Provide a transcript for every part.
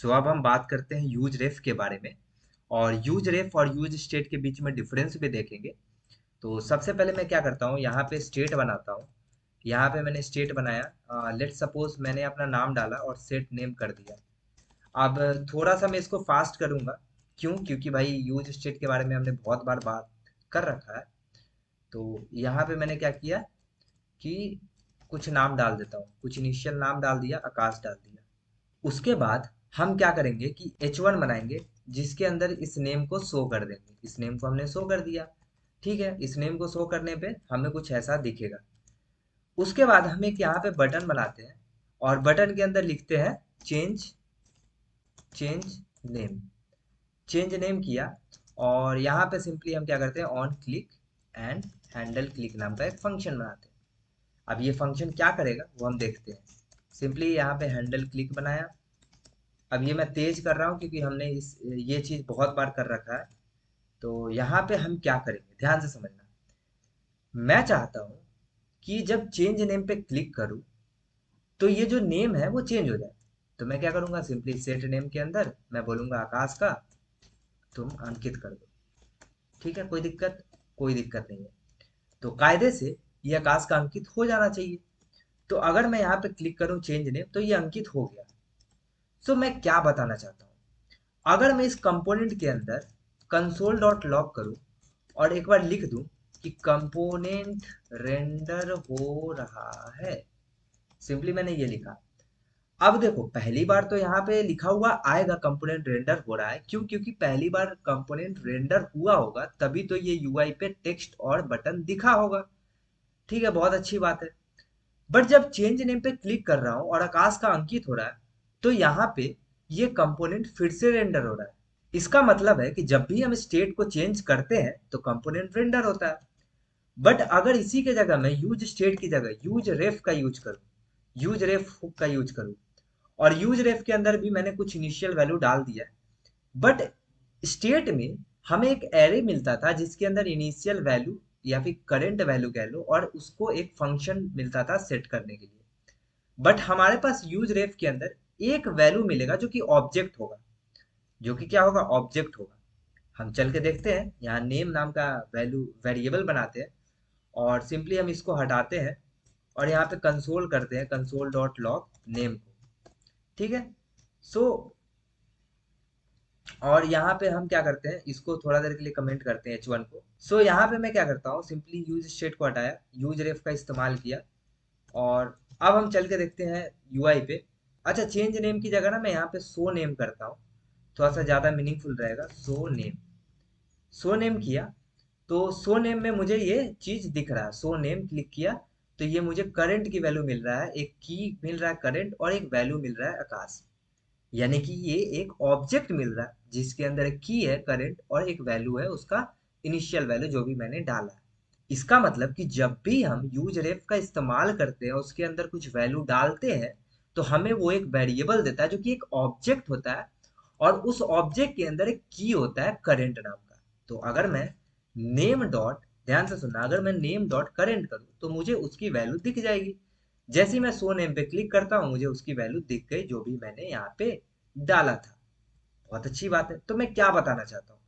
सो अब हम बात करते हैं यूज रेफ के बारे में। और यूज रेफ और यूज स्टेट के बीच में डिफरेंस भी देखेंगे। तो सबसे पहले मैं क्या करता हूँ, यहाँ पे स्टेट बनाता हूँ। यहाँ पे मैंने स्टेट बनाया, लेट सपोज मैंने अपना नाम डाला और सेट नेम कर दिया। अब थोड़ा सा मैं इसको फास्ट करूंगा। क्यों? क्योंकि भाई यूज स्टेट के बारे में हमने बहुत बार बात कर रखा है। तो यहाँ पे मैंने क्या किया कि कुछ नाम डाल देता हूँ, कुछ इनिशियल नाम डाल दिया, आकाश डाल दिया। उसके बाद हम क्या करेंगे कि H1 बनाएंगे, जिसके अंदर इस नेम को शो कर देंगे। इस नेम को हमने शो कर दिया। ठीक है, इस नेम को शो करने पे हमें कुछ ऐसा दिखेगा। उसके बाद हम एक यहाँ पे बटन बनाते हैं और बटन के अंदर लिखते हैं change change name. Change name किया और यहाँ पे सिंपली हम क्या करते हैं, on click and handle click नाम का एक फंक्शन बनाते हैं। अब ये फंक्शन क्या करेगा वो हम देखते हैं। सिंपली यहाँ पे हैंडल क्लिक बनाया। अब ये मैं तेज कर रहा हूँ क्योंकि हमने ये चीज बहुत बार कर रखा है। तो यहाँ पे हम क्या करेंगे, ध्यान से समझना। मैं चाहता हूँ कि जब चेंज नेम पे क्लिक करूँ तो ये जो नेम है वो चेंज हो जाए। तो मैं क्या करूंगा, सिंपली सेट नेम के अंदर मैं बोलूंगा आकाश का तुम अंकित कर दो। ठीक है, कोई दिक्कत? कोई दिक्कत नहीं है। तो कायदे से ये आकाश का अंकित हो जाना चाहिए। तो अगर मैं यहाँ पे क्लिक करूँ चेंज नेम तो ये अंकित हो गया। सो मैं क्या बताना चाहता हूँ, अगर मैं इस कंपोनेंट के अंदर कंसोल डॉट लॉग करूँ और एक बार लिख दूं कि कंपोनेंट रेंडर हो रहा है, सिंपली मैंने ये लिखा। अब देखो, पहली बार तो यहाँ पे लिखा हुआ आएगा कंपोनेंट रेंडर हो रहा है। क्यों? क्योंकि पहली बार कंपोनेंट रेंडर हुआ होगा तभी तो ये यूआई पे टेक्स्ट और बटन दिखा होगा। ठीक है, बहुत अच्छी बात है। बट जब चेंज नेम पे क्लिक कर रहा हूँ और आकाश का अंकित हो रहा है तो यहाँ पे ये कंपोनेंट फिर से रेंडर हो रहा है। इसका मतलब है कि जब भी हम स्टेट को चेंज करते हैं तो कंपोनेंट रेंडर होता है। बट अगर इसी के जगह मैं यूज स्टेट की जगह यूज रेफ का यूज करूँ, यूज रेफ हुक का यूज करूँ और यूज रेफ के अंदर भी मैंने कुछ इनिशियल वैल्यू डाल दिया है। बट स्टेट में हमें एक एरे मिलता था जिसके अंदर इनिशियल वैल्यू या फिर करंट वैल्यू कह लो, और उसको एक फंक्शन मिलता था सेट करने के लिए। बट हमारे पास यूज रेफ के अंदर एक वैल्यू मिलेगा जो कि ऑब्जेक्ट होगा। जो कि क्या होगा? ऑब्जेक्ट होगा। हम चल के देखते हैं, यहाँ नेम नाम का वैल्यू वेरिएबल बनाते हैं और सिंपली हम इसको हटाते हैं और यहाँ पे कंसोल करते हैं, कंसोल डॉट लॉग नेम को। ठीक है। सो और यहाँ पे हम क्या करते हैं, इसको थोड़ा देर के लिए कमेंट करते हैं H1 को। सो यहाँ पे मैं क्या करता हूँ, सिंपली यूज स्टेट को हटाया, यूज रेफ का इस्तेमाल किया और अब हम चल के देखते हैं यूआई पे। अच्छा, चेंज नेम की जगह ना मैं यहाँ पे सो नेम करता हूँ, थोड़ा सा ज़्यादा मीनिंगफुल रहेगा। सो नेम, सो नेम किया तो सो नेम में मुझे ये चीज दिख रहा है। सो नेम क्लिक किया तो ये मुझे करंट की वैल्यू मिल रहा है, एक की मिल रहा है करंट और एक वैल्यू मिल रहा है आकाश। यानी कि ये एक ऑब्जेक्ट मिल रहा है जिसके अंदर एक की है करंट और एक वैल्यू है उसका इनिशियल वैल्यू जो भी मैंने डाला है। इसका मतलब कि जब भी हम यूज रेफ का इस्तेमाल करते हैं, उसके अंदर कुछ वैल्यू डालते हैं, तो हमें वो एक वेरिएबल देता है जो कि एक ऑब्जेक्ट होता है। और उस ऑब्जेक्ट के अंदर एक की होता है करंट नाम का। तो अगर मैं नेम डॉट, ध्यान से सुनना, अगर मैं नेम डॉट करेंट करूँ तो मुझे उसकी वैल्यू दिख जाएगी। जैसे ही मैं सो नेम पे क्लिक करता हूँ मुझे उसकी वैल्यू दिख गई जो भी मैंने यहाँ पे डाला था। बहुत अच्छी बात है। तो मैं क्या बताना चाहता हूँ,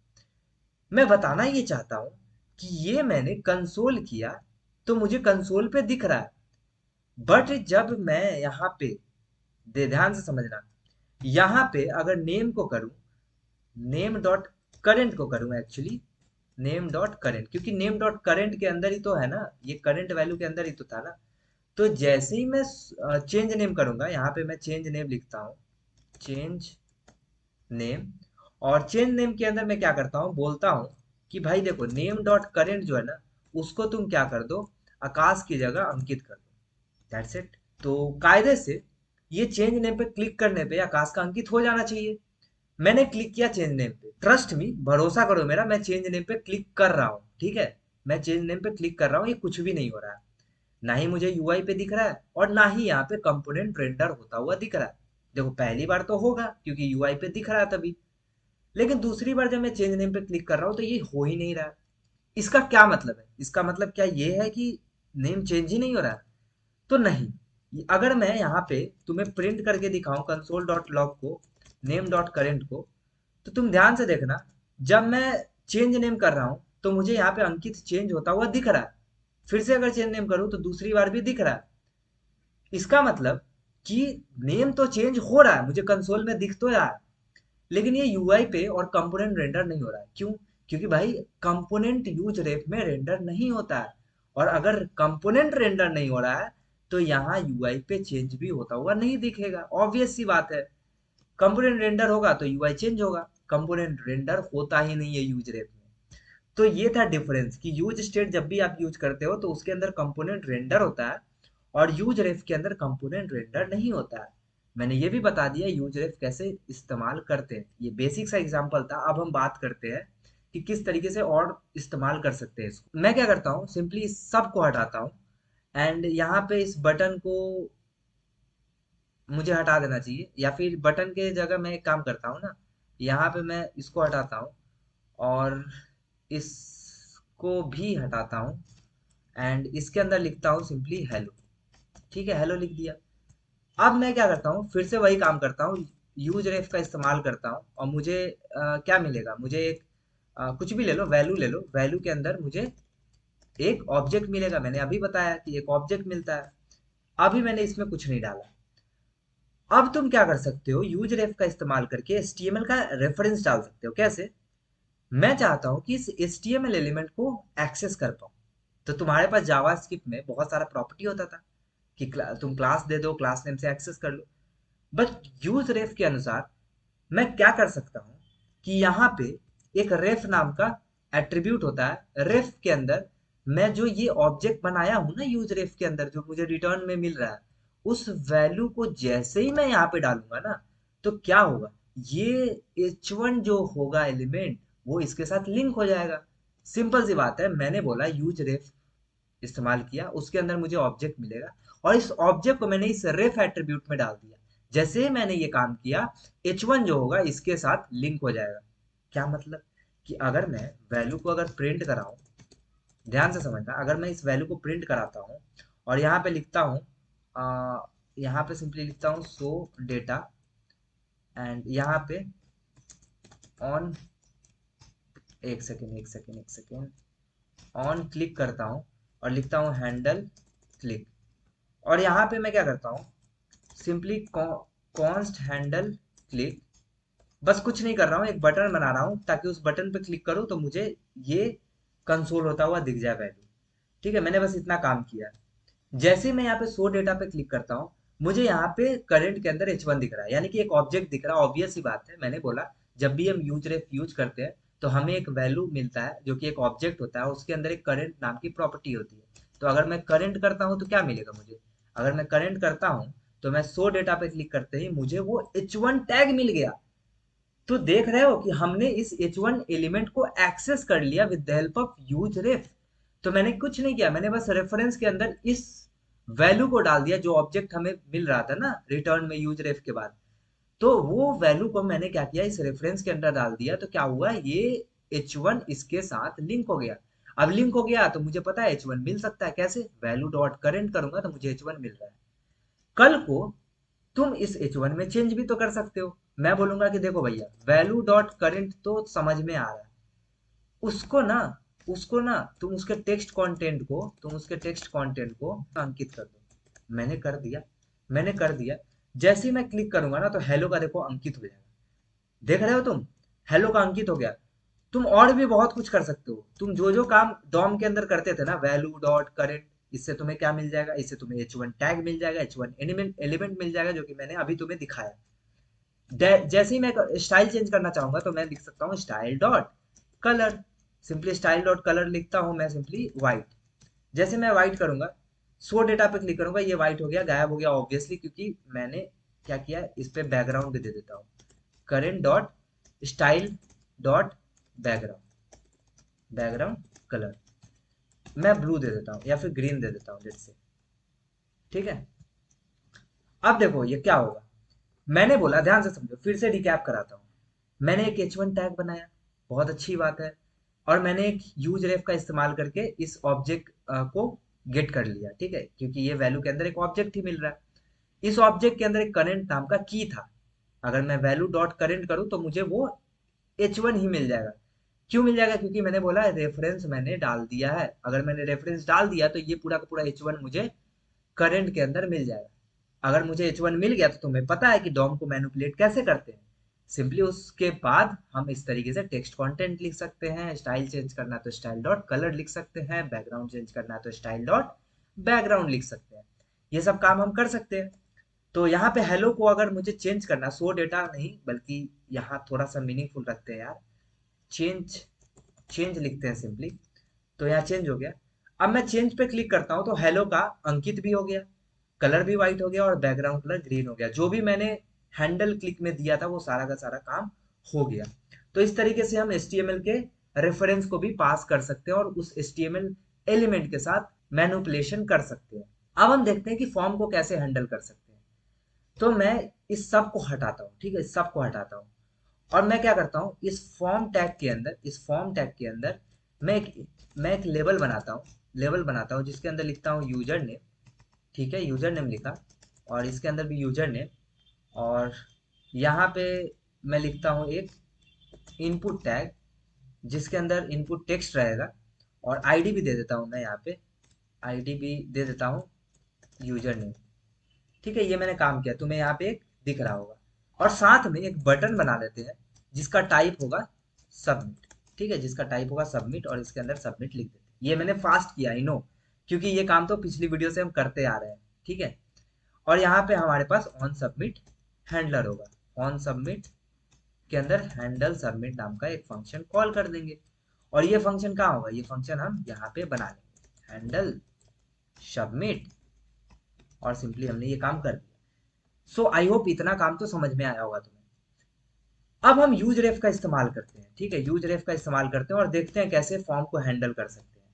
मैं बताना ये चाहता हूँ कि ये मैंने कंसोल किया तो मुझे कंसोल पे दिख रहा है। बट जब मैं यहाँ पे, ध्यान से समझना, यहाँ पे अगर नेम को करूँ, नेम डॉट करेंट को करूँ एक्चुअली, नेम डॉट करेंट, क्योंकि नेम डॉट करेंट के अंदर ही तो है ना, ये करंट वैल्यू के अंदर ही तो था ना। तो जैसे ही मैं चेंज नेम करूंगा, यहाँ पे मैं चेंज नेम लिखता हूँ, चेंज नेम। और चेंज नेम के अंदर मैं क्या करता हूँ, बोलता हूँ कि भाई देखो नेम डॉट करेंट जो है ना, उसको तुम क्या कर दो, आकाश की जगह अंकित कर दो। That's it. तो कायदे से ये चेंज नेम पे क्लिक करने पे आकाश का अंकित हो जाना चाहिए। मैंने क्लिक किया चेंज नेम पे, ट्रस्ट मी, भरोसा करो मेरा, मैं चेंज नेम पे क्लिक कर रहा हूँ। ठीक है, मैं चेंज नेम पे क्लिक कर रहा हूँ, ये कुछ भी नहीं हो रहा है। ना ही मुझे यूआई पे दिख रहा है और ना ही यहाँ पे कंपोनेंट रेंडर होता हुआ दिख रहा है। देखो पहली बार तो होगा क्योंकि यूआई पे दिख रहा है तभी, लेकिन दूसरी बार जब मैं चेंज नेम पे क्लिक कर रहा हूँ तो ये हो ही नहीं रहा है। इसका क्या मतलब है? इसका मतलब क्या ये है कि नेम चेंज ही नहीं हो रहा है? तो नहीं। अगर मैं यहाँ पे तुम्हें प्रिंट करके दिखाऊं कंसोल डॉट लॉग को, नेम डॉट करेंट को, तो तुम ध्यान से देखना, जब मैं चेंज नेम कर रहा हूं तो मुझे यहाँ पे अंकित चेंज होता हुआ दिख रहा है। फिर से अगर चेंज नेम करूँ तो दूसरी बार भी दिख रहा है। इसका मतलब कि नेम तो चेंज हो रहा है, मुझे कंसोल में दिख तो रहा है, लेकिन ये यूआई पे और कंपोनेंट रेंडर नहीं हो रहा है। क्यों? क्योंकि भाई कंपोनेंट यूज रेफ में रेंडर नहीं होता है, और अगर कंपोनेंट रेंडर नहीं हो रहा है तो यहाँ यूआई पे चेंज भी होता हुआ नहीं दिखेगा। ऑब्वियस सी बात है, कंपोनेंट रेंडर होगा तो यूआई चेंज होगा, कंपोनेंट रेंडर होता ही नहीं है यूज रेफ में। तो ये था डिफरेंस कि यूज स्टेट जब भी आप यूज करते हो तो उसके अंदर कंपोनेंट रेंडर होता है, और यूज रेफ के अंदर कंपोनेंट रेंडर नहीं होता है। मैंने ये भी बता दिया यूज रेफ कैसे इस्तेमाल करते हैं, ये बेसिक सा एग्जांपल था। अब हम बात करते हैं कि किस तरीके से और इस्तेमाल कर सकते हैं इसको। मैं क्या करता हूँ, सिंपली इस सब को हटाता हूँ, एंड यहाँ पे इस बटन को मुझे हटा देना चाहिए, या फिर बटन के जगह मैं एक काम करता हूँ ना, यहाँ पे मैं इसको हटाता हूँ और इसको भी हटाता हूँ, एंड इसके अंदर लिखता हूँ सिंपली हेलो। ठीक है, हेलो लिख दिया। अब मैं क्या करता हूँ, फिर से वही काम करता हूँ, यूज रेफ का इस्तेमाल करता हूँ, और मुझे क्या मिलेगा, मुझे एक कुछ भी ले लो, वैल्यू ले लो, वैल्यू के अंदर मुझे एक ऑब्जेक्ट मिलेगा। मैंने अभी बताया कि एक ऑब्जेक्ट मिलता है। अभी मैंने इसमें कुछ नहीं डाला। अब तुम क्या कर सकते हो, यूज रेफ का इस्तेमाल करके एचटीएमएल का रेफरेंस डाल सकते हो। कैसे? मैं चाहता हूं कि इस एचटीएमएल एलिमेंट को एक्सेस कर पाऊं, तो तुम्हारे पास जावास्क्रिप्ट में बहुत सारा प्रॉपर्टी होता था कि तुम क्लास दे दो, क्लास नेम से एक्सेस कर लो। बट यूज रेफ के अनुसार मैं क्या कर सकता हूं कि यहाँ पे एक रेफ नाम का एट्रीब्यूट होता है। रेफ के अंदर मैं जो ये ऑब्जेक्ट बनाया हूं ना यूज रेफ के अंदर, जो मुझे रिटर्न में मिल रहा है, उस वैल्यू को जैसे ही मैं यहाँ पे डालूंगा ना, तो क्या होगा, ये H1 जो होगा एलिमेंट, वो इसके साथ लिंक हो जाएगा। सिंपल सी बात है, मैंने बोला यूज रेफ इस्तेमाल किया, उसके अंदर मुझे ऑब्जेक्ट मिलेगा, और इस ऑब्जेक्ट को मैंने इस रेफ एट्रीब्यूट में डाल दिया। जैसे ही मैंने ये काम किया, H1 जो होगा इसके साथ लिंक हो जाएगा। क्या मतलब कि अगर मैं वैल्यू को अगर प्रिंट कराऊं, ध्यान से समझना, अगर मैं इस वैल्यू को प्रिंट कराता हूं और यहाँ पे लिखता हूं, यहाँ पे सिंपली लिखता हूं सो डेटा, एंड यहाँ पे ऑन, एक सेकेंड ऑन क्लिक करता हूँ और लिखता हूँ हैंडल क्लिक, और यहाँ पे मैं क्या करता हूँ, सिंपली कॉन्स्ट हैंडल क्लिक। बस कुछ नहीं कर रहा हूँ, एक बटन बना रहा हूँ ताकि उस बटन पे क्लिक करूँ तो मुझे ये कंसोल होता हुआ दिख जाए वैल्यू। ठीक है, मैंने बस इतना काम किया। जैसे ही मैं यहाँ पे शो डेटा पे क्लिक करता हूँ, मुझे यहाँ पे करंट के अंदर H1 दिख रहा है, यानी कि एक ऑब्जेक्ट दिख रहा है। ऑब्वियस सी बात है, मैंने बोला जब भी हम यूज रेफ यूज करते हैं तो हमें एक वैल्यू मिलता है जो कि एक ऑब्जेक्ट होता है, उसके अंदर एक करंट नाम की प्रॉपर्टी होती है। तो अगर मैं करंट करता हूँ तो क्या मिलेगा मुझे, अगर मैं करंट करता हूँ तो मैं शो डेटा पे क्लिक करते ही मुझे वो H1 टैग मिल गया। तो देख रहे हो कि हमने इस H1 एलिमेंट को एक्सेस कर लिया with the help of useRef. तो मैंने कुछ नहीं किया, मैंने बस रेफरेंस के अंदर इस वैल्यू को डाल दिया जो ऑब्जेक्ट हमें मिल रहा था ना रिटर्न में यूज रेफ के बाद। तो वो वैल्यू को मैंने क्या किया, इस रेफरेंस के अंदर डाल दिया, तो क्या हुआ, ये H1 इसके साथ लिंक हो गया। अब लिंक हो गया तो मुझे पता है H1 मिल सकता है। कैसे? वैल्यू डॉट करेंट करूंगा तो मुझे H1 मिल रहा है। कल को तुम इस H1 में चेंज भी तो कर सकते हो। मैं बोलूंगा कि देखो भैया, वैल्यू डॉट करेंट तो समझ में आ रहा है, उसको ना उसको ना तुम उसके टेक्स्ट कंटेंट को अंकित कर दो। मैंने कर दिया। जैसे ही मैं क्लिक करूंगा ना तो हेलो का देखो अंकित हो जाएगा। देख रहे हो तुम, हेलो का अंकित हो गया। तुम और भी बहुत कुछ कर सकते हो, तुम जो जो काम डॉम के अंदर करते थे ना, वैल्यू डॉट करेंट, इससे तुम्हें क्या मिल जाएगा, इससे तुम्हें H1 टैग मिल जाएगा, H1 एलिमेंट एलिमेंट मिल जाएगा, जो कि मैंने अभी तुम्हें दिखाया। जैसे ही मैं स्टाइल चेंज करना चाहूंगा तो मैं लिख सकता हूँ style dot colour. Simply style dot colour लिखता हूँ मैं, सिंपली व्हाइट। जैसे मैं व्हाइट करूंगा, शो डेटा पे क्लिक करूंगा, ये व्हाइट हो गया, गायब हो गया ऑब्वियसली, क्योंकि मैंने क्या किया, इस पे बैकग्राउंड भी दे देता हूँ, current dot style dot background, background colour मैं ब्लू दे देता हूँ या फिर ग्रीन दे देता हूँ, लेट्स से। ठीक है, अब देखो ये क्या होगा। मैंने बोला, ध्यान से समझो, फिर से रिकैप कराता हूँ। मैंने एक H1 टैग बनाया, बहुत अच्छी बात है, और मैंने एक यूज रेफ का इस्तेमाल करके इस ऑब्जेक्ट को गेट कर लिया। ठीक है, क्योंकि ये वैल्यू के अंदर एक ऑब्जेक्ट ही मिल रहा है। इस ऑब्जेक्ट के अंदर एक करंट नाम का की था, अगर मैं वैल्यू डॉट करेंट करूँ तो मुझे वो H1 ही मिल जाएगा। क्यों मिल जाएगा? क्योंकि मैंने बोला रेफरेंस मैंने डाल दिया है। अगर मैंने रेफरेंस डाल दिया तो ये पूरा का पूरा H1 मुझे करंट के अंदर मिल जाएगा। अगर मुझे H1 मिल गया तो तुम्हें पता है कि डॉम को मैनिपुलेट कैसे करते हैं। सिंपली उसके बाद हम इस तरीके से टेक्स्ट कंटेंट लिख सकते हैं, स्टाइल चेंज करना तो स्टाइल डॉट कलर लिख सकते हैं, बैकग्राउंड चेंज करना तो स्टाइल डॉट बैकग्राउंड लिख सकते हैं। ये सब काम हम कर सकते हैं। तो यहाँ पे हेलो को अगर मुझे चेंज करना, सो डेटा नहीं बल्कि यहाँ थोड़ा सा मीनिंगफुल रखते हैं यार, चेंज चेंज लिखते हैं सिंपली। तो यहाँ चेंज हो गया। अब मैं चेंज पे क्लिक करता हूँ तो हेलो का अंकित भी हो गया, कलर भी व्हाइट हो गया और बैकग्राउंड कलर ग्रीन हो गया। जो भी मैंने हैंडल क्लिक में दिया था वो सारा का सारा काम हो गया। तो इस तरीके से हम HTML के रेफरेंस को भी पास कर सकते हैं और उस HTML एलिमेंट के साथ मैनिपुलेशन कर सकते हैं। अब हम देखते हैं कि फॉर्म को कैसे हैंडल कर सकते हैं। तो मैं इस सब को हटाता हूँ, ठीक है, इस सब को हटाता हूँ और मैं क्या करता हूँ, इस फॉर्म टैग के अंदर मैं एक लेबल बनाता हूँ जिसके अंदर लिखता हूँ यूजर नेम। ठीक है, यूजर नेम लिखा और इसके अंदर भी यूजर नेम, और यहाँ पे मैं लिखता हूँ एक इनपुट टैग जिसके अंदर इनपुट टेक्स्ट रहेगा और आईडी भी दे देता हूँ मैं यहाँ पे, आईडी भी दे देता हूँ यूजर नेम। ठीक है, ये मैंने काम किया, तुम्हें यहाँ पे एक दिख रहा होगा। और साथ में एक बटन बना लेते हैं जिसका टाइप होगा सबमिट। ठीक है, जिसका टाइप होगा सबमिट और इसके अंदर सबमिट लिख देते हैं। ये मैंने फास्ट किया, आई नो, क्योंकि ये काम तो पिछली वीडियो से हम करते आ रहे हैं। ठीक है, और यहाँ पे हमारे पास ऑन सबमिट हैंडलर होगा। ऑन सबमिट के अंदर हैंडल सबमिट नाम का एक फंक्शन कॉल कर देंगे और ये फंक्शन कहाँ होगा, ये फंक्शन हम यहाँ पे बना लेंगे, हैंडल सबमिट, और सिंपली हमने ये काम कर दिया। सो आई होप इतना काम तो समझ में आया होगा तुम्हें। अब हम यूज रेफ का इस्तेमाल करते हैं। ठीक है, यूज रेफ का इस्तेमाल करते हैं और देखते हैं कैसे फॉर्म को हैंडल कर सकते हैं।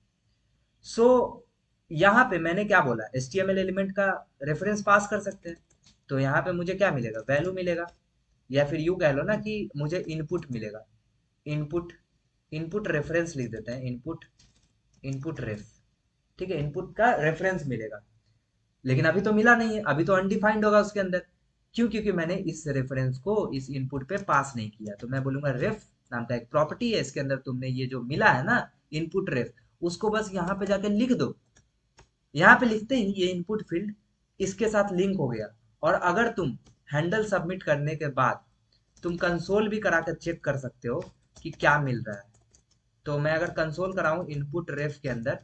सो यहाँ पे मैंने क्या बोला, HTML एलिमेंट का रेफरेंस पास कर सकते हैं। तो यहाँ पे मुझे क्या मिलेगा, वैल्यू मिलेगा, या फिर यू कह लो ना कि मुझे इनपुट मिलेगा। इनपुट इनपुट रेफरेंस लिख देते हैं, इनपुट इनपुट रेफ। ठीक है, इनपुट का रेफरेंस मिलेगा। लेकिन अभी तो मिला नहीं है, अभी तो अनडिफाइंड होगा उसके अंदर। क्यों? क्योंकि मैंने इस रेफरेंस को इस इनपुट पे पास नहीं किया। तो मैं बोलूंगा रेफ नाम का एक प्रॉपर्टी है, इसके अंदर तुमने ये जो मिला है ना इनपुट रेफ, उसको बस यहाँ पे जाके लिख दो। यहाँ पे लिखते ही ये इनपुट फील्ड इसके साथ लिंक हो गया। और अगर तुम हैंडल सबमिट करने के बाद तुम कंसोल भी करा कर चेक कर सकते हो कि क्या मिल रहा है। तो मैं अगर कंसोल कराऊं इनपुट रेफ के अंदर,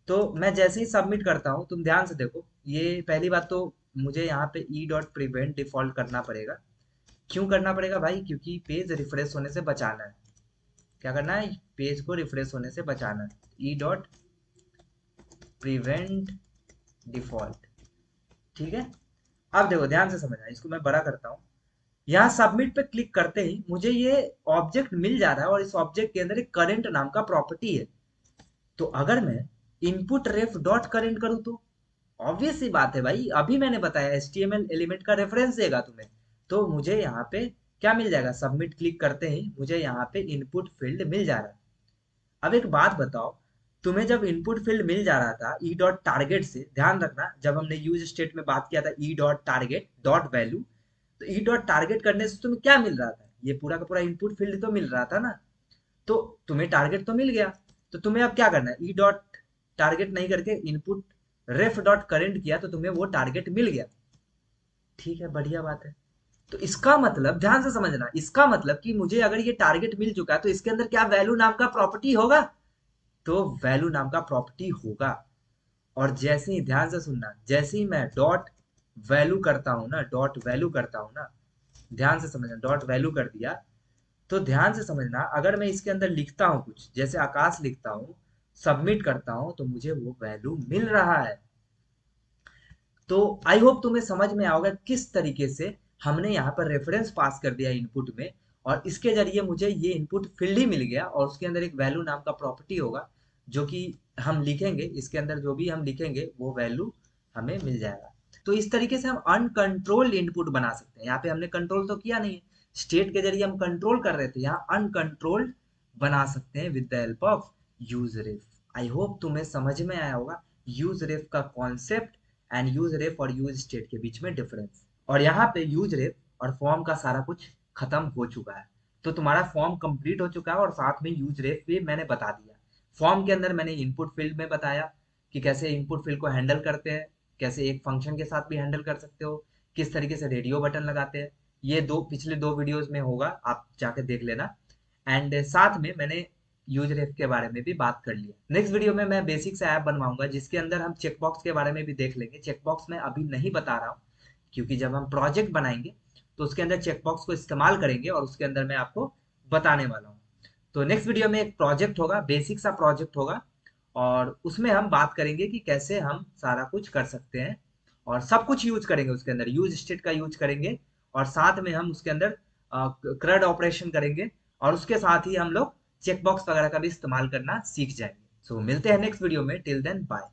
तो मैं जैसे ही सबमिट करता हूँ, तुम ध्यान से देखो, ये पहली बात तो मुझे यहाँ पे ई डॉट प्रिवेंट डिफॉल्ट करना पड़ेगा। क्यों करना पड़ेगा भाई? क्योंकि पेज रिफ्रेश होने से बचाना है। क्या करना है? पेज को रिफ्रेश होने से बचाना है। E dot prevent default. ठीक है, अब देखो ध्यान से समझना, इसको मैं बड़ा करता हूँ। यहाँ सबमिट पे क्लिक करते ही मुझे ये ऑब्जेक्ट मिल जा रहा है और इस ऑब्जेक्ट के अंदर एक करंट नाम का प्रॉपर्टी है। तो अगर मैं इनपुट रेफ डॉट करेंट करूँ तो ऑब्वियस सी बात है भाई, अभी मैंने बताया HTML एलिमेंट का रेफरेंस देगा तुम्हें। तो मुझे यहाँ पे क्या मिल जाएगा, सबमिट क्लिक करते ही मुझे यहाँ पे इनपुट फील्ड मिल जा रहा है। अब एक बात बताओ, तुम्हें जब इनपुट फील्ड मिल जा रहा था ई डॉट टारगेट से, ध्यान रखना जब हमने यूज स्टेट में बात किया था E dot target dot value, तो ई डॉट टारगेट करने से तुम्हें क्या मिल रहा था, ये पूरा का पूरा इनपुट फील्ड तो मिल रहा था ना। तो तुम्हें टारगेट तो मिल गया। तो तुम्हें अब क्या करना है, ई डॉट टारगेट नहीं करके इनपुट रेफ डॉट करेंट किया तो तुम्हें वो टारगेट मिल गया। ठीक है, बढ़िया बात है। तो इसका मतलब ध्यान से समझना, इसका मतलब कि मुझे अगर ये टारगेट मिल चुका है तो इसके अंदर क्या वैल्यू नाम का प्रॉपर्टी होगा? तो वैल्यू नाम का प्रॉपर्टी होगा। और जैसे ही, ध्यान से सुनना, जैसे ही मैं डॉट वैल्यू करता हूं ना, डॉट वैल्यू करता हूं ना, ध्यान से समझना, डॉट वैल्यू कर दिया तो ध्यान से समझना, अगर मैं इसके अंदर लिखता हूं कुछ, जैसे आकाश लिखता हूं, सबमिट करता हूं तो मुझे वो वैल्यू मिल रहा है। तो आई होप तुम्हें समझ में आओगे किस तरीके से हमने यहाँ पर रेफरेंस पास कर दिया इनपुट में, और इसके जरिए मुझे ये इनपुट फील्ड ही मिल गया और उसके अंदर एक वैल्यू नाम का प्रॉपर्टी होगा जो कि हम लिखेंगे, इसके अंदर जो भी हम लिखेंगे वो वैल्यू हमें मिल जाएगा। तो इस तरीके से हम अनकंट्रोल्ड इनपुट बना सकते हैं। यहाँ पे हमने कंट्रोल तो किया नहीं है, स्टेट के जरिए हम कंट्रोल कर रहे थे, यहाँ अनकंट्रोल्ड बना सकते हैं with the help of use ref. I hope तुम्हें समझ में आया होगा यूज रेफ का कॉन्सेप्ट एंड यूज रेफ और यूज स्टेट के बीच में डिफरेंस। और यहाँ पे यूज रेफ और फॉर्म का सारा कुछ खत्म हो चुका है। तो तुम्हारा फॉर्म कंप्लीट हो चुका है और साथ में यूज रेफ भी मैंने बता दिया। फॉर्म के अंदर मैंने इनपुट फील्ड में बताया कि कैसे इनपुट फील्ड को हैंडल करते हैं, कैसे एक फंक्शन के साथ भी हैंडल कर सकते हो, किस तरीके से रेडियो बटन लगाते हैं। ये पिछले दो वीडियोस में होगा, आप जाके देख लेना। एंड साथ में मैंने यूज रेफ के बारे में भी बात कर लिया। नेक्स्ट वीडियो में मैं बेसिक सा ऐप बनवाऊंगा जिसके अंदर हम चेकबॉक्स के बारे में भी देख लेंगे। चेकबॉक्स मैं अभी नहीं बता रहा हूँ क्योंकि जब हम प्रोजेक्ट बनाएंगे तो उसके अंदर चेकबॉक्स को इस्तेमाल करेंगे और उसके अंदर मैं आपको बताने वाला हूँ। तो नेक्स्ट वीडियो में एक प्रोजेक्ट होगा, बेसिक सा प्रोजेक्ट होगा, और उसमें हम बात करेंगे कि कैसे हम सारा कुछ कर सकते हैं और सब कुछ यूज करेंगे। उसके अंदर यूज स्टेट का यूज करेंगे और साथ में हम उसके अंदर क्रड ऑपरेशन करेंगे और उसके साथ ही हम लोग चेकबॉक्स वगैरह का भी इस्तेमाल करना सीख जाएंगे। सो मिलते हैं नेक्स्ट वीडियो में। Till then bye.